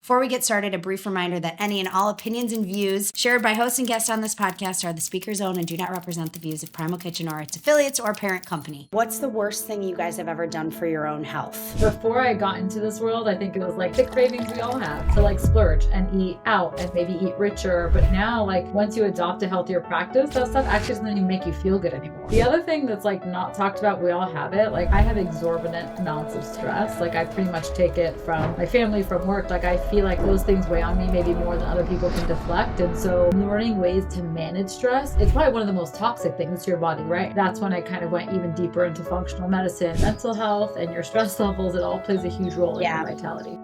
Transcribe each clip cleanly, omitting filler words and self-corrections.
Before we get started, a brief reminder that any and all opinions and views shared by hosts and guests on this podcast are the speaker's own and do not represent the views of Primal Kitchen or its affiliates or parent company. What's the worst thing you guys have ever done for your own health? Before I got into this world, I think it was like the cravings we all have to like splurge and eat out and maybe eat richer. But now, like once you adopt a healthier practice, that stuff actually doesn't even make you feel good anymore. The other thing that's like not talked about, we all have it. Like I have exorbitant amounts of stress. Like I pretty much take it from my family, from work. Like I feel like those things weigh on me maybe more than other people can deflect. And so learning ways to manage stress, it's probably one of the most toxic things to your body, right? That's when I kind of went even deeper into functional medicine, mental health, and your stress levels. It all plays a huge role in your vitality.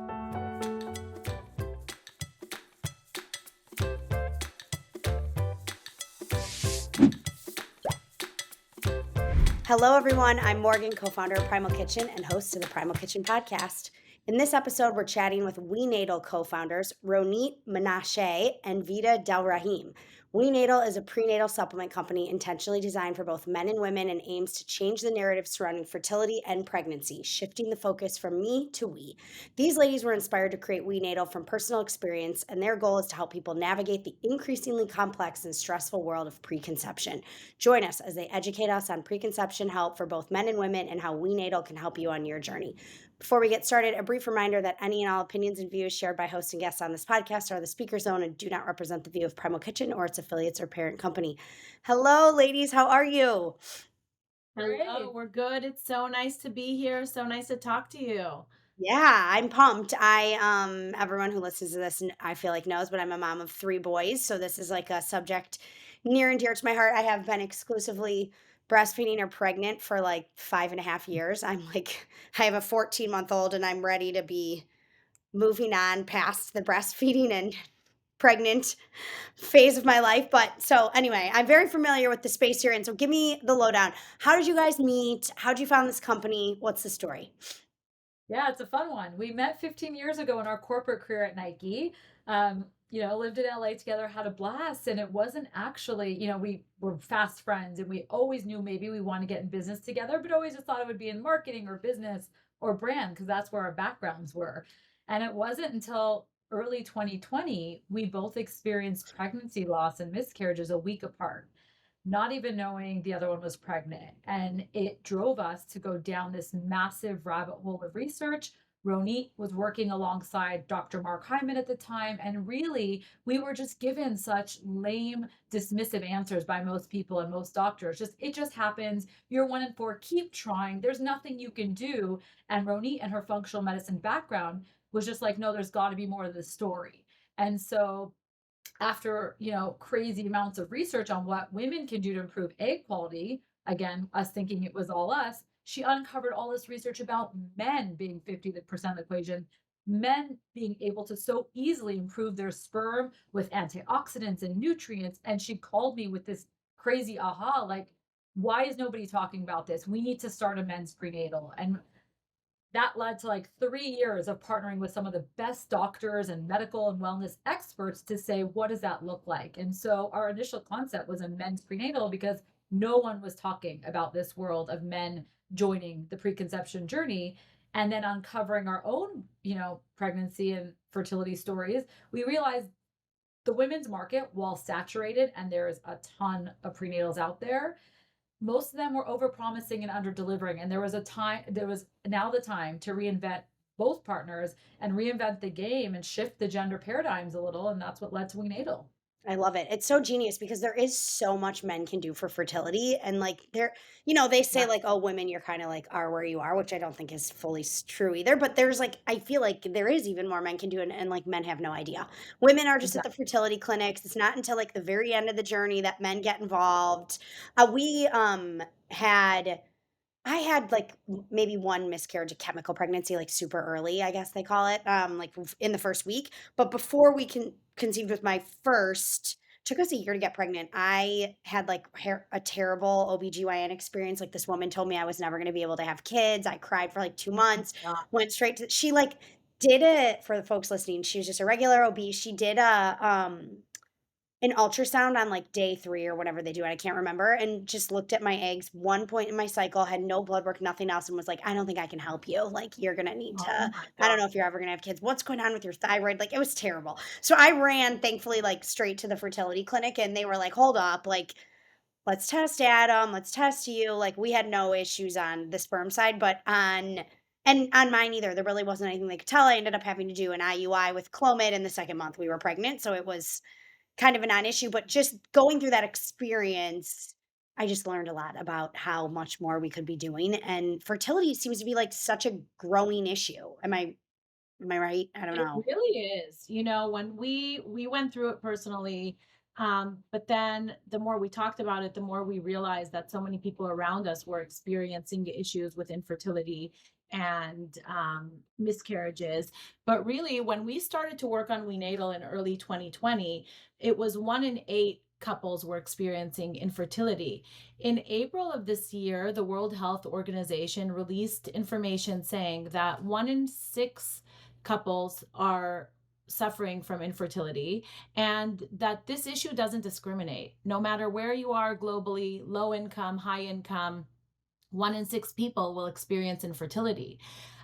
Hello, everyone. I'm Morgan, co-founder of Primal Kitchen and host of the Primal Kitchen Podcast. In this episode, we're chatting with WeNatal co-founders Ronit Menashe and Vida Delrahim. WeNatal is a prenatal supplement company intentionally designed for both men and women and aims to change the narrative surrounding fertility and pregnancy, shifting the focus from me to we. These ladies were inspired to create WeNatal from personal experience, and their goal is to help people navigate the increasingly complex and stressful world of preconception. Join us as they educate us on preconception help for both men and women and how WeNatal can help you on your journey. Before we get started, a brief reminder that any and all opinions and views shared by hosts and guests on this podcast are the speaker's own and do not represent the view of Primal Kitchen or its affiliates or parent company. Hello, ladies. How are you? Hello, we're good. It's so nice to be here. So nice to talk to you. Yeah, I'm pumped. Everyone who listens to this, I feel like knows, but I'm a mom of 3 boys, so this is like a subject near and dear to my heart. I have been exclusively breastfeeding or pregnant for like 5.5 years. I have a 14-month-old and I'm ready to be moving on past the breastfeeding and pregnant phase of my life. But so anyway, I'm very familiar with the space you're in. So give me the lowdown. How did you guys meet? How'd you found this company? What's the story? Yeah, it's a fun one. We met 15 years ago in our corporate career at Nike. Lived in LA together, had a blast. And it wasn't actually, we were fast friends and we always knew maybe we want to get in business together, but always just thought it would be in marketing or business or brand because that's where our backgrounds were. And it wasn't until early 2020, we both experienced pregnancy loss and miscarriages a week apart, not even knowing the other one was pregnant. And it drove us to go down this massive rabbit hole of research. Ronit was working alongside Dr. Mark Hyman at the time. And really, we were just given such lame, dismissive answers by most people and most doctors. It just happens. You're 1 in 4. Keep trying. There's nothing you can do. And Ronit and her functional medicine background was just like, no, there's got to be more to the story. And so after crazy amounts of research on what women can do to improve egg quality, again us thinking it was all us, she uncovered all this research about men being 50% of the equation, men being able to so easily improve their sperm with antioxidants and nutrients. And she called me with this crazy aha, like, why is nobody talking about this? We need to start a men's prenatal. And that led to like 3 years of partnering with some of the best doctors and medical and wellness experts to say, what does that look like? And so our initial concept was a men's prenatal because no one was talking about this world of men joining the preconception journey. And then uncovering our own, pregnancy and fertility stories, we realized the women's market, while saturated, and there is a ton of prenatals out there, most of them were overpromising and under-delivering. And there was now the time to reinvent both partners and reinvent the game and shift the gender paradigms a little. And that's what led to WeNatal. I love it. It's so genius because there is so much men can do for fertility. And like they say like, oh, women, you're kind of like are where you are, which I don't think is fully true either. But there's like, I feel like there is even more men can do. And like men have no idea. Women are just at the fertility clinics. It's not until like the very end of the journey that men get involved. I had like maybe 1 miscarriage, a chemical pregnancy, like super early, I guess they call it, like in the first week. But before we conceived with my first, took us a year to get pregnant. I had like a terrible OBGYN experience. Like this woman told me I was never going to be able to have kids. I cried for like 2 months, went straight to, she like did it for the folks listening. She was just a regular OB. She did an an ultrasound on like day 3 or whatever they do, and I can't remember, and just looked at my eggs, one point in my cycle, had no blood work, nothing else, and was like, "I don't think I can help you. Like, you're gonna need Oh to, my I God. don't know if you're ever gonna have kids. What's going on with your thyroid?" Like, it was terrible. So I ran, thankfully, like straight to the fertility clinic, and they were like, "Hold up, like, let's test Adam, let's test you." Like, we had no issues on the sperm side, but on mine either. There really wasn't anything they could tell. I ended up having to do an IUI with Clomid in the second month we were pregnant, so it was kind of a non-issue, but just going through that experience, I just learned a lot about how much more we could be doing, and fertility seems to be, like, such a growing issue. Am I right? I don't It know. really is. When we went through it personally, but then the more we talked about it, the more we realized that so many people around us were experiencing issues with infertility and miscarriages. But really, when we started to work on WeNatal in early 2020, it was 1 in 8 couples were experiencing infertility. In April of this year, the World Health Organization released information saying that 1 in 6 couples are suffering from infertility, and that this issue doesn't discriminate. No matter where you are globally, low income, high income, 1 in 6 people will experience infertility.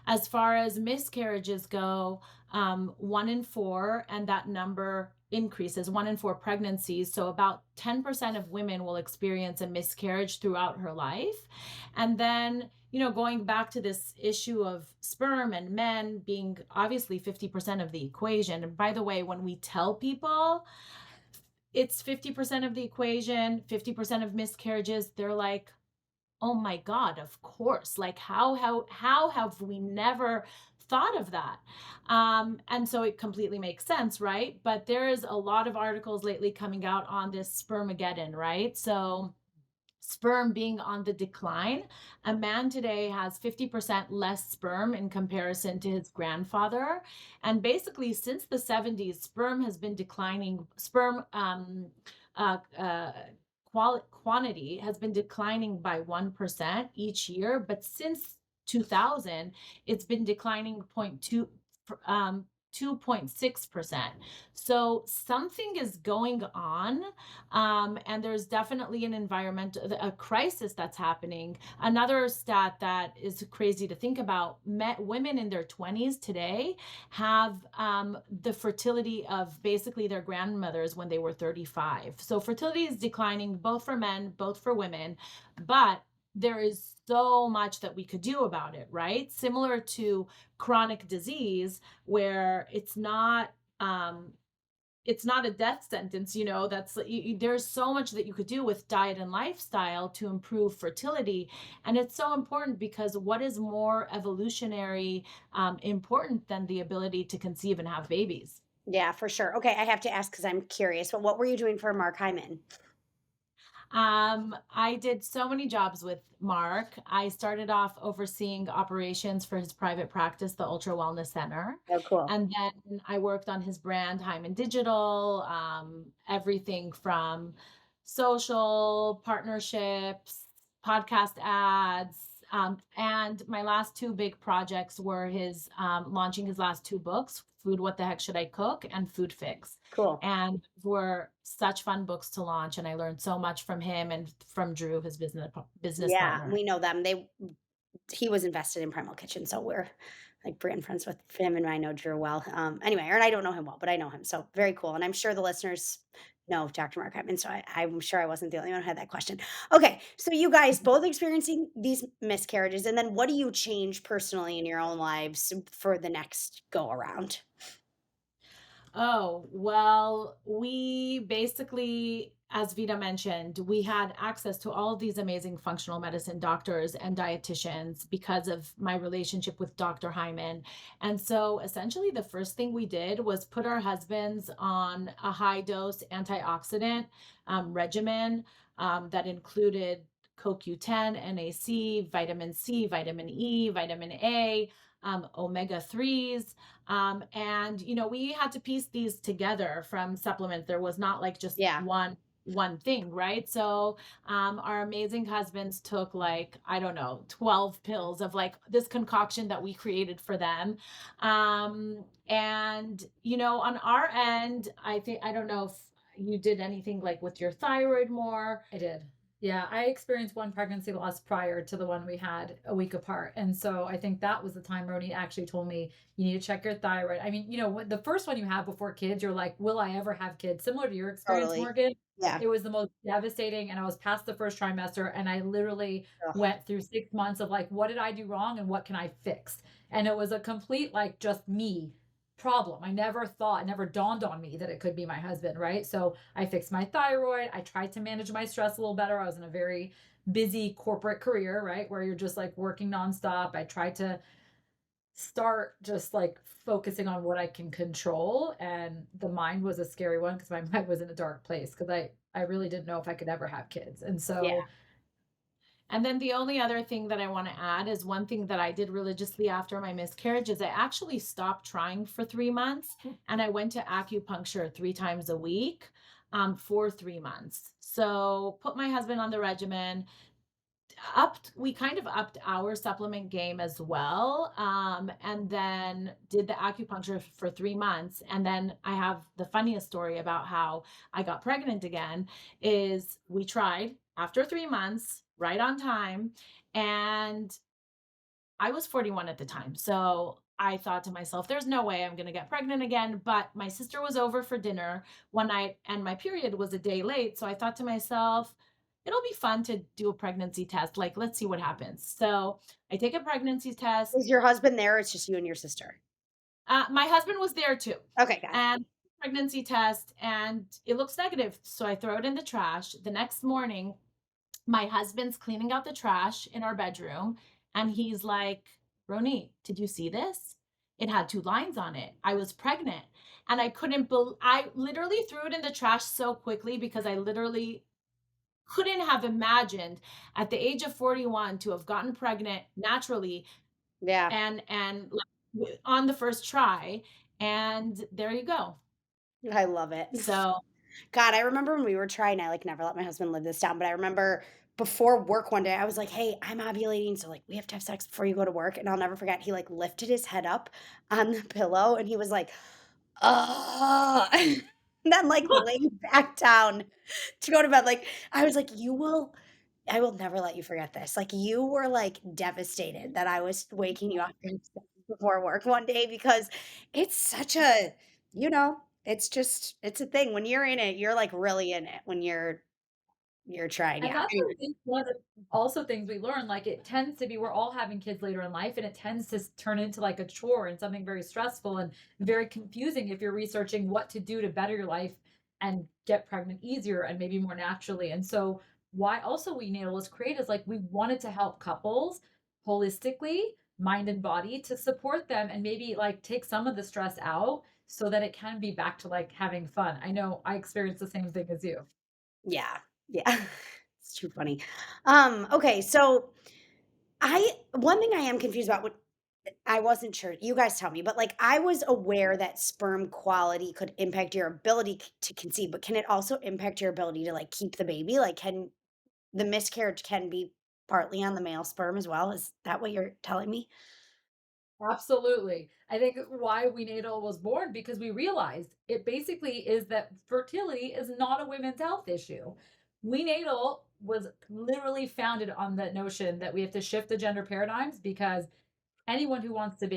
As far as miscarriages go, 1 in 4, and that number increases, 1 in 4 pregnancies. So about 10% of women will experience a miscarriage throughout her life. And then, going back to this issue of sperm and men being obviously 50% of the equation. And by the way, when we tell people it's 50% of the equation, 50% of miscarriages, they're like, oh my God, of course. Like how have we never thought of that? And so it completely makes sense, right? But there is a lot of articles lately coming out on this spermageddon, right? So sperm being on the decline. A man today has 50% less sperm in comparison to his grandfather. And basically, since the 70s, sperm has been declining. Sperm uh, uh, quantity has been declining by 1% each year. But since 2000, it's been declining 2.6%. So something is going on, and there's definitely a crisis that's happening. Another stat that is crazy to think about: women in their 20s today have the fertility of basically their grandmothers when they were 35. So fertility is declining both for men, both for women, but there is so much that we could do about it, right? Similar to chronic disease, where it's not a death sentence. There's so much that you could do with diet and lifestyle to improve fertility. And it's so important, because what is more evolutionary important than the ability to conceive and have babies? Yeah, for sure. Okay, I have to ask because I'm curious, but what were you doing for Mark Hyman? I did so many jobs with Mark. I started off overseeing operations for his private practice, the Ultra Wellness Center. Oh, cool. And then I worked on his brand, Hyman Digital, everything from social partnerships, podcast ads. And my last 2 big projects were his launching his last 2 books, Food What the Heck Should I Cook and Food Fix. Cool. And were such fun books to launch, and I learned so much from him and from Drew, his business Yeah, partner. we know them. He was invested in Primal Kitchen, so we're like brand friends with him, and I know Drew well. Anyway, and I don't know him well, but I know him, so very cool. And I'm sure the listeners know Dr. Mark Hyman, so I'm sure I wasn't the only one who had that question. Okay, so you guys both experiencing these miscarriages, and then what do you change personally in your own lives for the next go around? Oh, well, we basically, as Vida mentioned, we had access to all of these amazing functional medicine doctors and dietitians because of my relationship with Dr. Hyman. And so essentially, the first thing we did was put our husbands on a high dose antioxidant regimen that included CoQ10, NAC, vitamin C, vitamin E, vitamin A, omega 3s. And we had to piece these together from supplements. There was not like just Yeah. one thing, right? So our amazing husbands took, like, I don't know, 12 pills of like this concoction that we created for them. And on our end, I don't know if you did anything like with your thyroid more? I did. Yeah, I experienced one pregnancy loss prior to the one we had a week apart. And so I think that was the time Roni actually told me, you need to check your thyroid. I mean, the first one you have before kids, you're like, will I ever have kids? Similar to your experience, Totally. Morgan. Yeah. It was the most devastating. And I was past the first trimester and I literally Ugh. went through 6 months of like, what did I do wrong and what can I fix? And it was a complete, like, just me problem. I never thought, it never dawned on me that it could be my husband, right? So I fixed my thyroid. I tried to manage my stress a little better. I was in a very busy corporate career, right? Where you're just like working nonstop. I tried to start just like focusing on what I can control. And the mind was a scary one because my mind was in a dark place because I really didn't know if I could ever have kids. And Yeah. so And then the only other thing that I want to add is one thing that I did religiously after my miscarriage is I actually stopped trying for 3 months and I went to acupuncture 3 times a week for 3 months. So put my husband on the regimen, we kind of upped our supplement game as well, and then did the acupuncture for 3 months. And then I have the funniest story about how I got pregnant again. Is we tried after 3 months right on time, and I was 41 at the time, so I thought to myself, there's no way I'm going to get pregnant again. But my sister was over for dinner one night and my period was a day late, so I thought to myself, it'll be fun to do a pregnancy test. Like, let's see what happens. So I take a pregnancy test. Is your husband there? Or it's just you and your sister. My husband was there too. Okay, got it. And pregnancy test, and it looks negative. So I throw it in the trash. The next morning, my husband's cleaning out the trash in our bedroom, and he's like, Ronit, did you see this? It had 2 lines on it. I was pregnant. And I literally threw it in the trash so quickly because I literally couldn't have imagined at the age of 41 to have gotten pregnant naturally Yeah. and like, on the first try. And there you go. I love it. So God, I remember when we were trying, I like never let my husband live this down, but I remember before work one day, I was like, hey, I'm ovulating. So like we have to have sex before you go to work. And I'll never forget, he like lifted his head up on the pillow and he was like, oh, and then like laid back down to go to bed. Like I was like, I will never let you forget this. Like you were like devastated that I was waking you up before work one day because it's such a, it's a thing. When you're in it, you're like really in it when you're trying. and Yeah. that's I think one of the also things we learn, like, it tends to be we're all having kids later in life, and it tends to turn into, like, a chore and something very stressful and very confusing if you're researching what to do to better your life and get pregnant easier and maybe more naturally, and so why also WeNatal was created is, like, we wanted to help couples holistically, mind and body, to support them and maybe, like, take some of the stress out so that it can be back to, like, having fun. I know I experienced the same thing as you. Yeah. Yeah. It's too funny. Okay, so I one thing I am confused about what I wasn't sure. You guys tell me, but like I was aware that sperm quality could impact your ability to conceive, but can it also impact your ability to like keep the baby? Like can the miscarriage can be partly on the male sperm as well? Is that what you're telling me? Absolutely. I think why WeNatal was born because we realized it basically is that fertility is not a women's health issue. WeNatal was literally founded on the notion that we have to shift the gender paradigms because anyone who wants to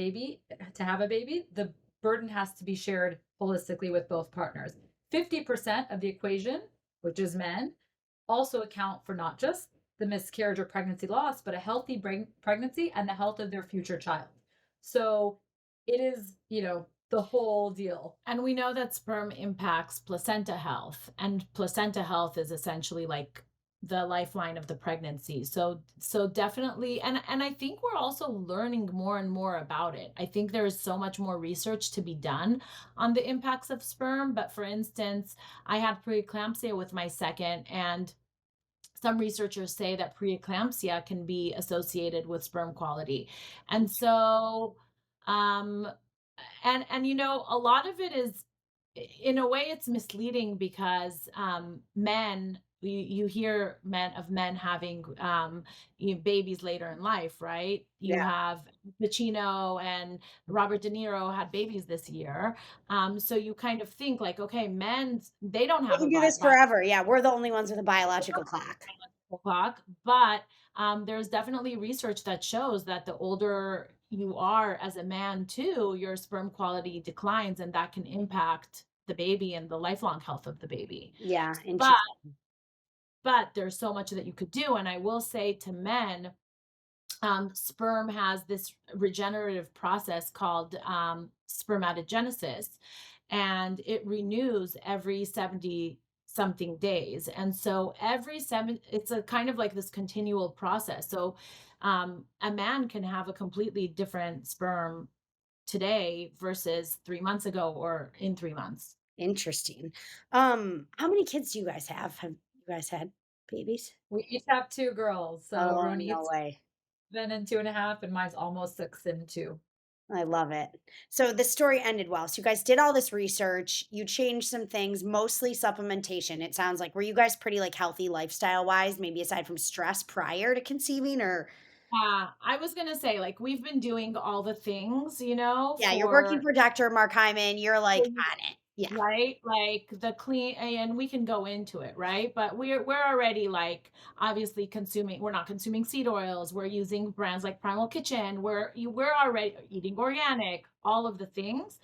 have a baby, the burden has to be shared holistically with both partners. 50% of the equation, which is men, also account for not just the miscarriage or pregnancy loss, but a healthy pregnancy and the health of their future child. So it is, the whole deal. And we know that sperm impacts placenta health, and placenta health is essentially like the lifeline of the pregnancy. So definitely, and I think we're also learning more and more about it. I think there is so much more research to be done on the impacts of sperm. But for instance, I had preeclampsia with my second, and some researchers say that preeclampsia can be associated with sperm quality. And so um and a lot of it is, in a way, it's misleading because men you hear men having babies later in life, right? You Yeah. have Pacino and Robert De Niro had babies this year. So you kind of think like, okay, men, they don't They have a can do this biological forever. Yeah, we're the only ones with a biological clock. clock, but there's definitely research that shows that the older you are as a man too, your sperm quality declines, and that can impact the baby and the lifelong health of the baby. Yeah, But interesting. there's so much that you could do. And I will say to men, sperm has this regenerative process called spermatogenesis, and it renews every 70 something days. And so every seven, it's a kind of like this continual process. So a man can have a completely different sperm today versus 3 months ago or in 3 months. Interesting. How many kids do you guys have? Have you guys had babies? We each have 2 girls, so Oh, no Ronit's way. been in 2.5, and mine's almost 6 and 2. I love it. So the story ended well. So you guys did all this research, you changed some things, mostly supplementation. It sounds like were you guys pretty like healthy lifestyle wise, maybe aside from stress prior to conceiving or I was gonna say, like, we've been doing all the things, yeah, you're working for for Dr. Mark Hyman, you're like Mhm. on it. Yeah. Right? Like the clean, and we can go into it, right? But we're already like obviously consuming, we're not consuming seed oils, we're using brands like Primal Kitchen, we're already eating organic, all of the things.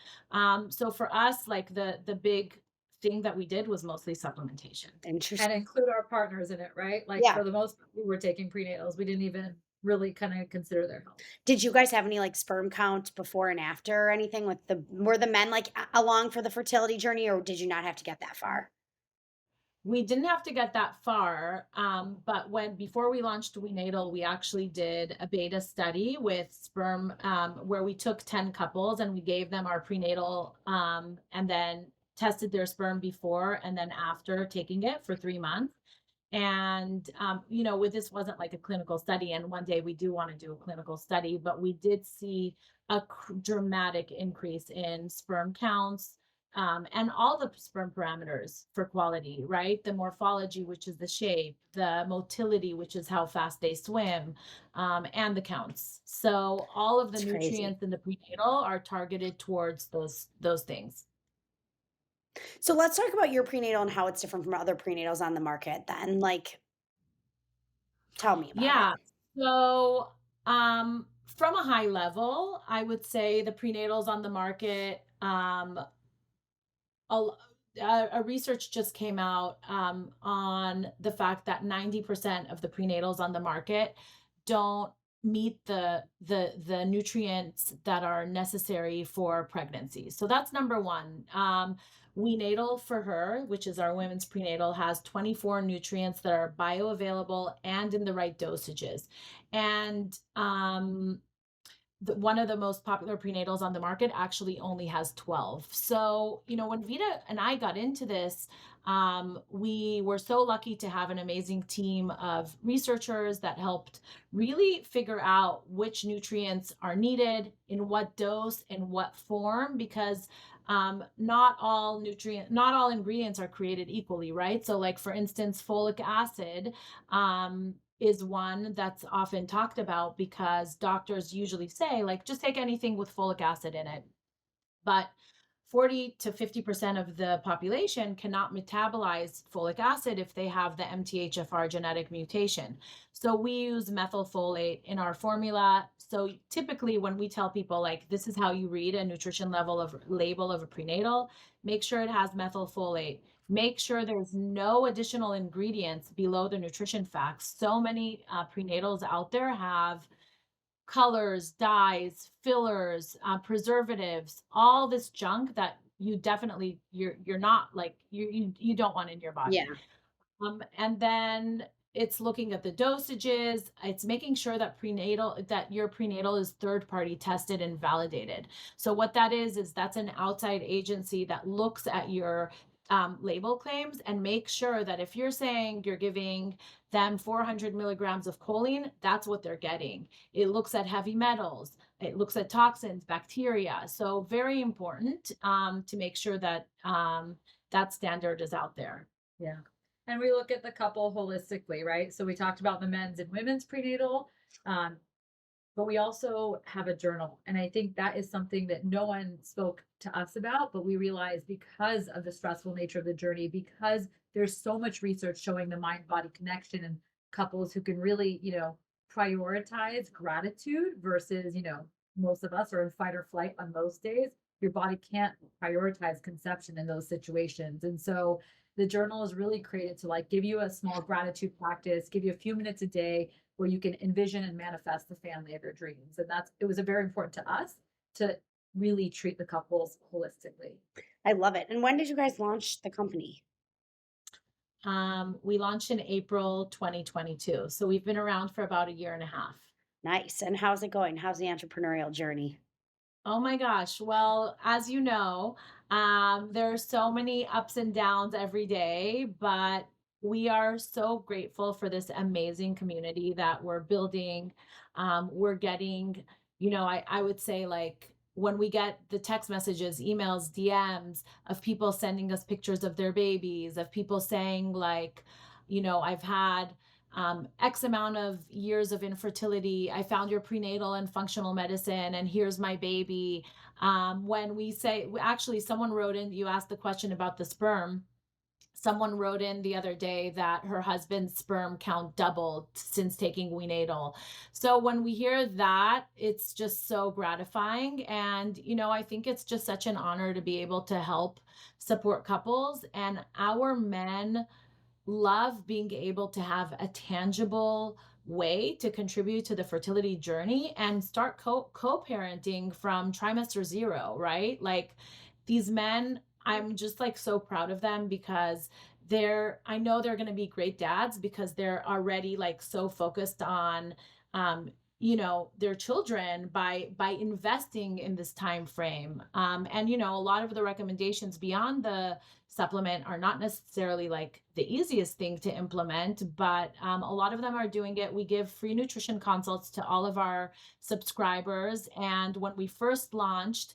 So for us, like the big thing that we did was mostly supplementation. And Interesting. include our partners in it, right? Like, Yeah. for the most part, we were taking prenatals. We didn't even really kinda consider their health. Did you guys have any like sperm count before and after or anything with the were the men like along for the fertility journey or did you not have to get that far? We didn't have to get that far, but when before we launched WeNatal, we actually did a beta study with sperm, where we took 10 couples and we gave them our prenatal, and then tested their sperm before and then after taking it for 3 months. And with this wasn't like a clinical study, and one day we do want to do a clinical study, but we did see a dramatic increase in sperm counts, and all the sperm parameters for quality, right? The morphology, which is the shape, the motility, which is how fast they swim, and the counts. So all of the It's crazy. nutrients in the prenatal are targeted towards those things. So let's talk about your prenatal and how it's different from other prenatals on the market then. Like, tell me about it. Yeah. So, from a high level, I would say the prenatals on the market, a, l- a research just came out on the fact that 90% of the prenatals on the market don't meet the nutrients that are necessary for pregnancy. So that's number one. WeNatal for her, which is our women's prenatal, has 24 nutrients that are bioavailable and in the right dosages. And one of the most popular prenatals on the market actually only has 12. So, when Vida and I got into this, we were so lucky to have an amazing team of researchers that helped really figure out which nutrients are needed, in what dose, in what form, because not all ingredients are created equally, right? So, like for instance, folic acid, is one that's often talked about because doctors usually say, like, just take anything with folic acid in it. But 40 to 50% of the population cannot metabolize folic acid if they have the MTHFR genetic mutation. So we use methylfolate in our formula. So typically when we tell people like this is how you read a nutrition label of a prenatal, make sure it has methylfolate. Make sure there's no additional ingredients below the nutrition facts. So many prenatals out there have colors, dyes, fillers, preservatives, all this junk that you definitely you're not like you don't want in your Yeah. body. And then it's looking at the dosages. It's making sure that your prenatal is third party tested and validated. So what that is that's an outside agency that looks at your label claims and make sure that if you're saying you're giving them 400 milligrams of choline, that's what they're getting. It looks at heavy metals. It looks at toxins, bacteria. So very important to make sure that that standard is out there. Yeah. and we look at the couple holistically, right? So we talked about the men's and women's prenatal, um, but we also have a journal. And I think that is something that no one spoke to us about, but we realized because of the stressful nature of the journey, because there's so much research showing the mind body connection and couples who can really, prioritize gratitude versus, most of us are in fight or flight on most days. Your body can't prioritize conception in those situations. And so the journal is really created to like give you a small gratitude practice, give you a few minutes a day where you can envision and manifest the family of your dreams. And it was a very important to us to really treat the couples holistically. I love it. And when did you guys launch the company? We launched in April 2022. So we've been around for about a year and a half. Nice. And how's it going? How's the entrepreneurial journey? Oh my gosh. Well, as you know, there are so many ups and downs every day, but we are so grateful for this amazing community that we're building. We're getting, I would say like when we get the text messages, emails, DMs of people sending us pictures of their babies, of people saying like, I've had X amount of years of infertility. I found your prenatal and functional medicine, and here's my baby. When we say, actually, someone wrote in, you asked the question about the sperm. Someone wrote in the other day that her husband's sperm count doubled since taking WeNatal. So when we hear that, it's just so gratifying. And, I think it's just such an honor to be able to help support couples. And our men love being able to have a tangible way to contribute to the fertility journey and start co-parenting from trimester 0, right? Like these men, I'm just like so proud of them because I know they're going to be great dads because they're already like so focused on their children by investing in this time frame. And a lot of the recommendations beyond the supplement are not necessarily like the easiest thing to implement, but a lot of them are doing it. We give free nutrition consults to all of our subscribers. And when we first launched,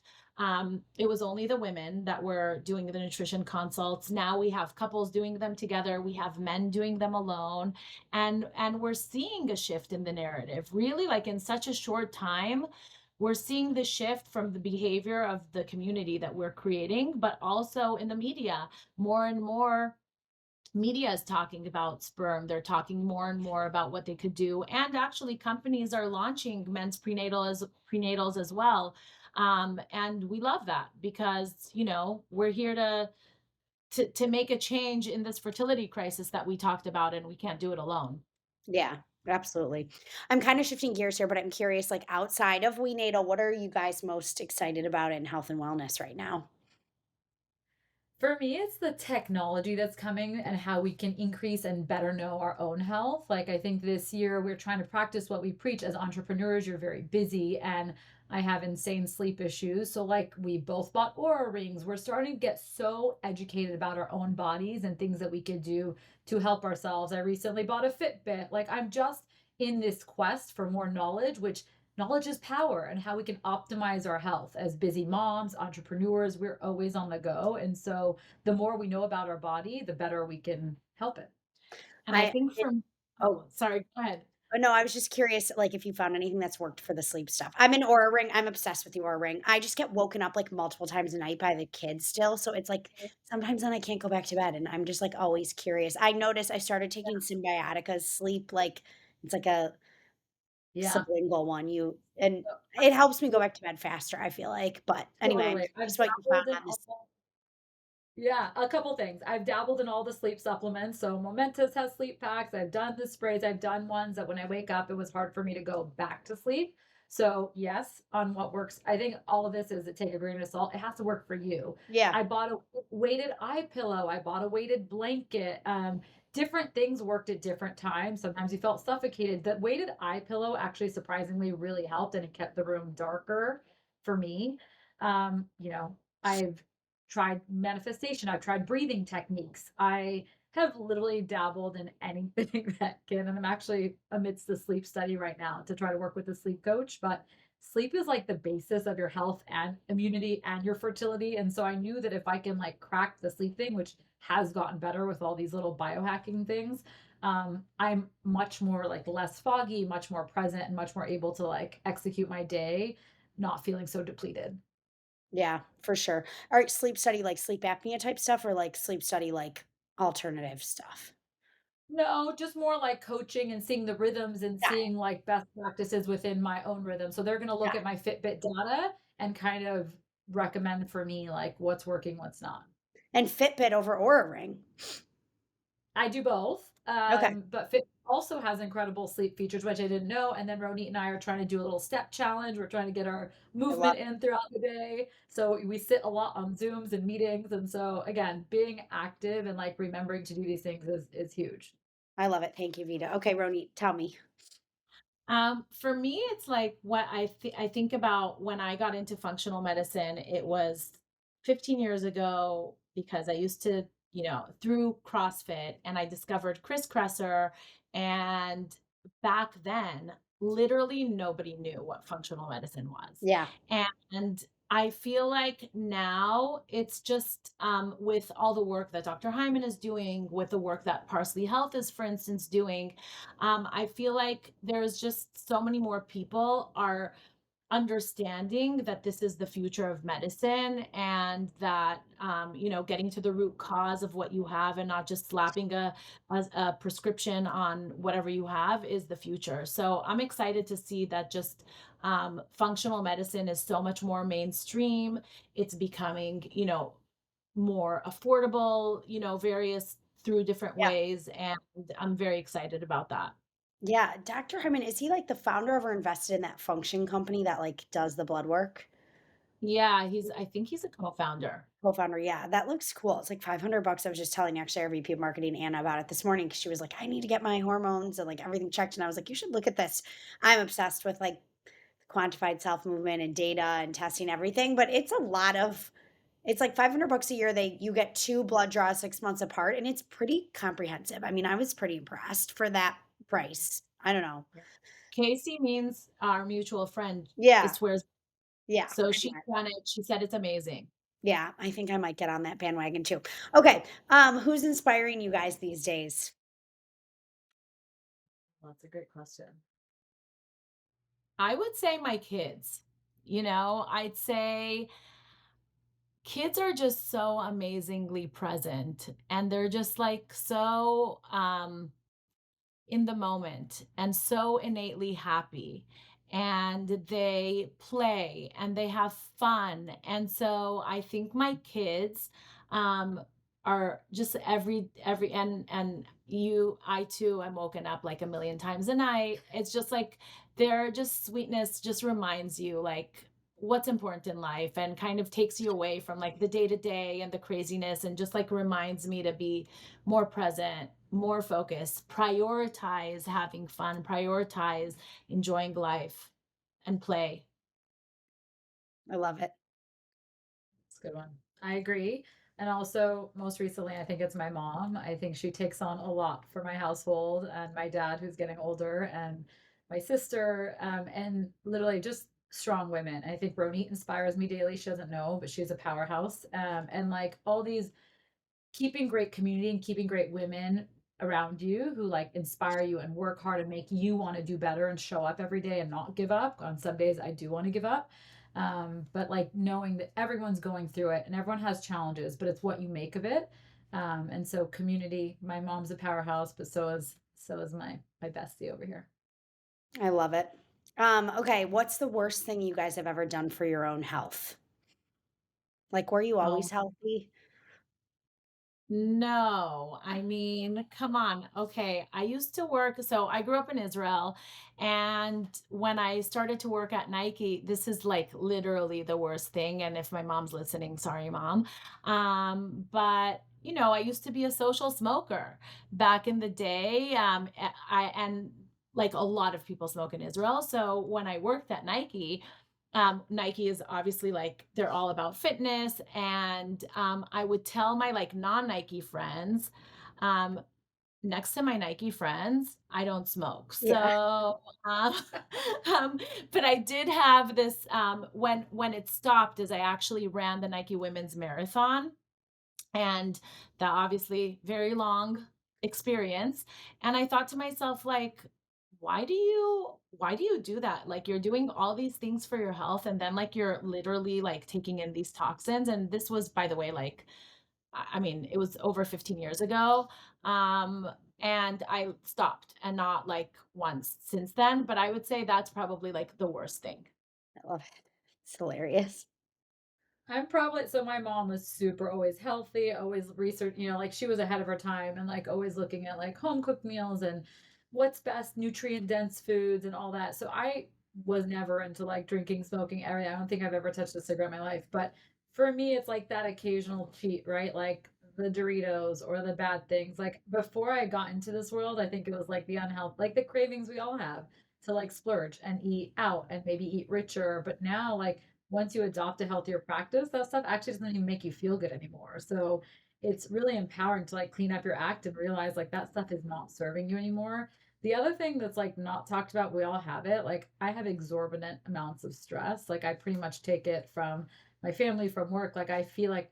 it was only the women that were doing the nutrition consults. Now we have couples doing them together. We have men doing them alone. And we're seeing a shift in the narrative, really like in such a short time. We're seeing the shift from the behavior of the community that we're creating, but also in the media. More and more media is talking about sperm. They're talking more and more about what they could do. And actually, companies are launching men's prenatals as well. And we love that because, we're here to make a change in this fertility crisis that we talked about, and we can't do it alone. Yeah, absolutely. I'm kind of shifting gears here, but I'm curious, like outside of WeNatal, what are you guys most excited about in health and wellness right now? For me, it's the technology that's coming and how we can increase and better know our own health. Like, I think this year we're trying to practice what we preach as entrepreneurs. You're very busy, and I have insane sleep issues. So, like, we both bought Aura rings. We're starting to get so educated about our own bodies and things that we could do to help ourselves. I recently bought a Fitbit. Like, I'm just in this quest for more knowledge, which knowledge is power, and how we can optimize our health. As busy moms, entrepreneurs, we're always on the go. And so the more we know about our body, the better we can help it. And I I think it, from, oh, oh, sorry, go ahead. no, I was just curious, like if you found anything that's worked for the sleep stuff. I'm an Aura ring. I'm obsessed with the Aura ring. I just get woken up like multiple times a night by the kids still. So it's like sometimes then I can't go back to bed, and I'm just like always curious. I noticed I started taking Symbiotica's sleep, like it's like a Yeah, sublingual one. And it helps me go back to bed faster, I feel like. But anyway, I'm totally. curious I've what you found dabbled in on this. all. Yeah, a couple things. I've dabbled in all the sleep supplements. So Momentous has sleep packs. I've done the sprays. I've done ones that when I wake up, it was hard for me to go back to sleep. So yes, on what works. I think all of this is to take a grain of salt. It has to work for you. Yeah. I bought a weighted eye pillow. I bought a weighted blanket. Different things worked at different times. Sometimes you felt suffocated. The weighted eye pillow actually surprisingly really helped, and it kept the room darker for me. I've tried manifestation. I've tried breathing techniques. I have literally dabbled in anything that can, and I'm actually amidst the sleep study right now to try to work with a sleep coach. But sleep is like the basis of your health and immunity and your fertility. And so I knew that if I can like crack the sleep thing, which has gotten better with all these little biohacking things, I'm much more like less foggy, much more present, and much more able to like execute my day, not feeling so depleted. Yeah, for sure. All right, sleep study like sleep apnea type stuff or like sleep study like alternative stuff? No, just more like coaching and seeing the rhythms and Got seeing like best practices within my own rhythm. So they're going to it, look got at it. my Fitbit data and kind of recommend for me like what's working, what's not. And Fitbit over Aura Ring. I do both. Okay, But Fit also has incredible sleep features, which I didn't know. And then Ronit and I are trying to do a little step challenge. We're trying to get our I love movement in throughout the day. So we sit a lot on Zooms and meetings. And so again, being active and like remembering to do these things is huge. I love it. Thank you, Vida. Okay, Ronit, tell me. For me, it's like what I think about when I got into functional medicine, it was 15 years ago because I used to, through CrossFit and I discovered Chris Kresser. And back then, literally nobody knew what functional medicine was. Yeah, And I feel like now it's just with all the work that Dr. Hyman is doing, with the work that Parsley Health is, for instance, doing, I feel like there's just so many more people are understanding that this is the future of medicine, and that getting to the root cause of what you have and not just slapping a prescription on whatever you have is the future. So I'm excited to see that just functional medicine is so much more mainstream. It's becoming more affordable, various through different yeah, ways, and I'm very excited about that. yeah. Dr. Hyman, is he like the founder of or invested in that function company that like does the blood work? Yeah, I think he's a co-founder. Co-founder, yeah, that looks cool. It's like $500. I was just telling actually our VP of marketing, Anna, about it this morning because she was like, I need to get my hormones and like everything checked. And I was like, you should look at this. I'm obsessed with like quantified self movement and data and testing everything, but it's a lot of it's like $500 a year. You get two blood draws 6 months apart, and it's pretty comprehensive. I mean, I was pretty impressed for that price. I don't know. Yeah. Casey means our mutual friend. It Yeah, swears. yeah. So she's done it. She said it's amazing. Yeah, I think I might get on that bandwagon too. Okay, who's inspiring you guys these days? Well, that's a great question. I would say my kids. I'd say kids are just so amazingly present, and they're just like so in the moment and so innately happy, and they play and they have fun. And so I think my kids um are just every and I too am woken up like a million times a night. It's just like their just sweetness just reminds you like what's important in life, and kind of takes you away from like the day to day and the craziness, and just like reminds me to be more present, more focused, prioritize having fun, prioritize enjoying life and play. I love it. It's a good one. I agree. And also, most recently, I think it's my mom. I think she takes on a lot for my household, and my dad, who's getting older, and my sister, and literally just strong women. I think Ronit inspires me daily. She doesn't know, but she's a powerhouse. And like all these keeping great community and keeping great women around you who like inspire you and work hard and make you want to do better and show up every day and not give up. On some days I do want to give up. But like knowing that everyone's going through it and everyone has challenges, but it's what you make of it. And so community, my mom's a powerhouse, but so is my bestie over here. I love it. Okay, what's the worst thing you guys have ever done for your own health? Like, were you Oh, always healthy? no, I mean, come on. Okay, I used to work, so I grew up in Israel, and when I started to work at Nike, this is like literally the worst thing. And if my mom's listening, sorry, mom. But I used to be a social smoker back in the day. And like a lot of people smoke in Israel. So when I worked at Nike, Nike is obviously like they're all about fitness, and I would tell my like non-Nike friends, um, next to my Nike friends, I don't smoke. Yeah. So, um, but I did have this, when it stopped is I actually ran the Nike Women's Marathon, and that obviously very long experience. And I thought to myself, like, why do you do that? Like, you're doing all these things for your health, and then like you're literally like taking in these toxins. And this was, by the way, like, I mean, it was over 15 years ago. Um, and I stopped, and not like once since then. But I would say that's probably like the worst thing. I love it. It's hilarious. I'm probably so my mom was super always healthy, always research, like she was ahead of her time and like always looking at like home cooked meals and what's best nutrient dense foods and all that. So I was never into like drinking, smoking, everything. I don't think I've ever touched a cigarette in my life. But for me, it's like that occasional cheat, right? Like the Doritos or the bad things. Like before I got into this world, I think it was like the unhealth, like the cravings we all have to like splurge and eat out and maybe eat richer. But now, like once you adopt a healthier practice, that stuff actually doesn't even make you feel good anymore. So it's really empowering to like clean up your act and realize like that stuff is not serving you anymore. The other thing that's like not talked about, we all have it. Like I have exorbitant amounts of stress. Like I pretty much take it from my family, from work. Like I feel like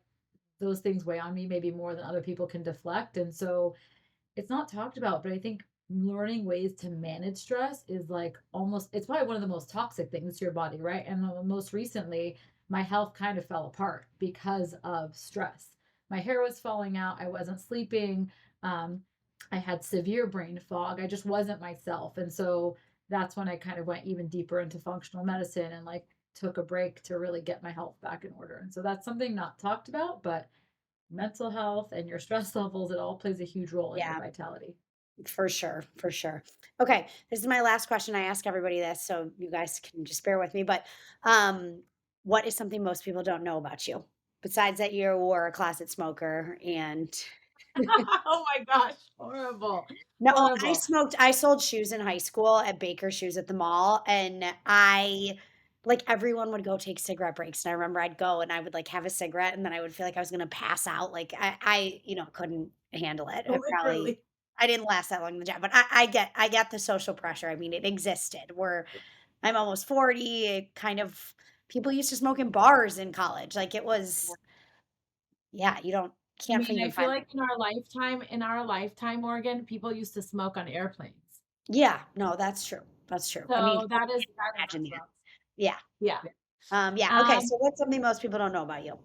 those things weigh on me maybe more than other people can deflect. And so it's not talked about, but I think learning ways to manage stress is like almost it's probably one of the most toxic things to your body, right? And most recently, my health kind of fell apart because of stress. My hair was falling out, I wasn't sleeping, um, I had severe brain fog, I just wasn't myself. And so that's when I kind of went even deeper into functional medicine and like took a break to really get my health back in order. And so that's something not talked about, but mental health and your stress levels, it all plays a huge role in your Yeah, vitality. for sure. For sure. Okay. This is my last question. I ask everybody this, so you guys can just bear with me. But um, what is something most people don't know about you? Besides that you were a closet smoker and Oh my gosh, horrible, no, horrible. I sold shoes in high school at Baker Shoes at the mall, and I like, everyone would go take cigarette breaks, and I remember I'd go and I would, like, have a cigarette, and then I would feel like I was gonna pass out, like, couldn't handle it. Literally. I didn't last that long in the job, but I get the social pressure. I mean, it existed. I'm almost 40, it kind of people used to smoke in bars in college, like, it was yeah, you don't I can't mean, I even feel find like in our lifetime, Morgan, people used to smoke on airplanes. yeah, no, that's true, that's true. I mean, So I that is can't imagine us, that. Ross. Yeah. Yeah. Yeah, okay, Um, so what's something most people don't know about you?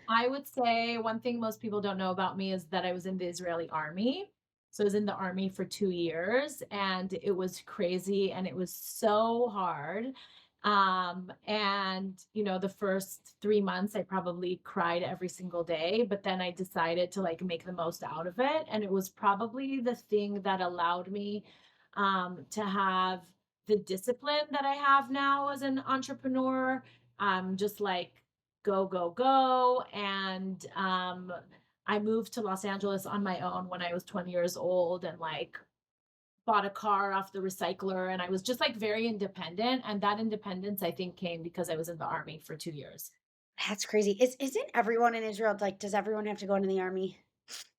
I would say one thing most people don't know about me is that I was in the Israeli army. So I was in the army for 2 years, and it was crazy and it was so hard. And the first 3 months I probably cried every single day, but then I decided to like make the most out of it. And it was probably the thing that allowed me to have the discipline that I have now as an entrepreneur. Just like go, go, go. And I moved to Los Angeles on my own when I was 20 years old, and like bought a car off the recycler. And I was just like very independent. And that independence, I think, came because I was in the army for 2 years. That's crazy. Isn't everyone in Israel like, does everyone have to go into the army?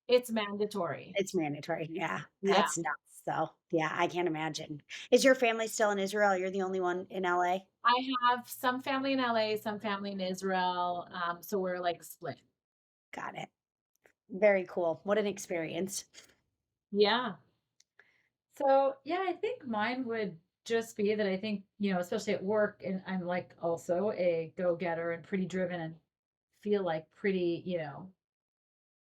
It's mandatory. It's mandatory, yeah, Yeah. that's nuts, though. Yeah, I can't imagine. Is your family still in Israel? You're the only one in LA? I have some family in LA, some family in Israel. So we're like split. Got it. Very cool. What an experience. Yeah. So, yeah, I think mine would just be that I think, especially at work, and I'm like also a go-getter and pretty driven and feel like pretty,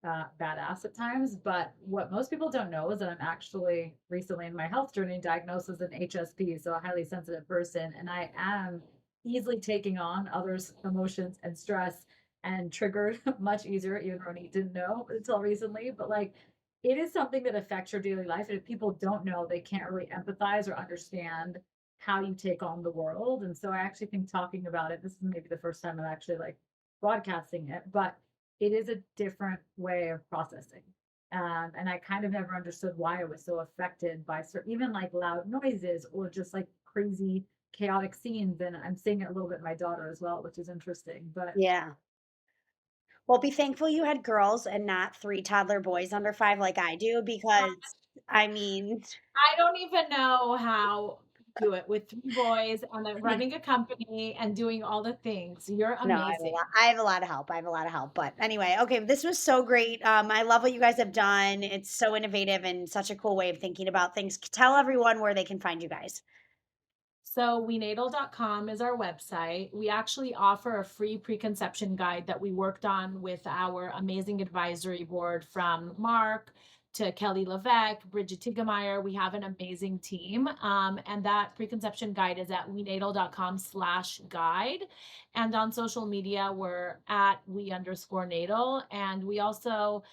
badass at times. But what most people don't know is that I'm actually recently in my health journey diagnosed as an HSP, so a highly sensitive person, and I am easily taking on others' emotions and stress and triggered much easier. Even Ronit didn't know until recently, but like it is something that affects your daily life. And if people don't know, they can't really empathize or understand how you take on the world. And so I actually think talking about it, this is maybe the first time I'm actually like broadcasting it, but it is a different way of processing. And I kind of never understood why I was so affected by even like loud noises or just like crazy chaotic scenes. And I'm seeing it a little bit in my daughter as well, which is interesting. But Yeah. Well, be thankful you had girls and not 3 toddler boys under 5 like I do because I mean, I don't even know how to do it with 3 boys and then running a company and doing all the things. You're no, amazing. I have a lot of help. I have a lot of help. But anyway, okay, this was so great. I love what you guys have done. It's so innovative and such a cool way of thinking about things. Tell everyone where they can find you guys. So WeNatal.com is our website. We actually offer a free preconception guide that we worked on with our amazing advisory board from Mark to Kelly Levesque, Bridget Tigemeyer. We have an amazing team. And that preconception guide is at WeNatal.com/guide. And on social media, we're at we_natal. And we also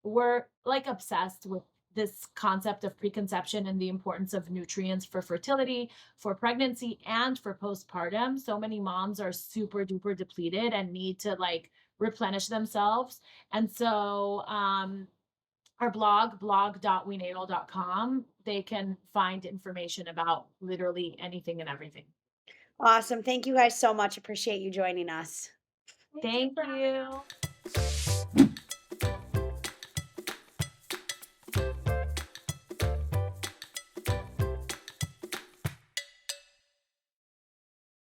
we're like obsessed with this concept of preconception and the importance of nutrients for fertility, for pregnancy, and for postpartum. So many moms are super duper depleted and need to like replenish themselves. And so our blog.wenatal.com, they can find information about literally anything and everything. Awesome. Thank you guys so much. Appreciate you joining us. Thank you.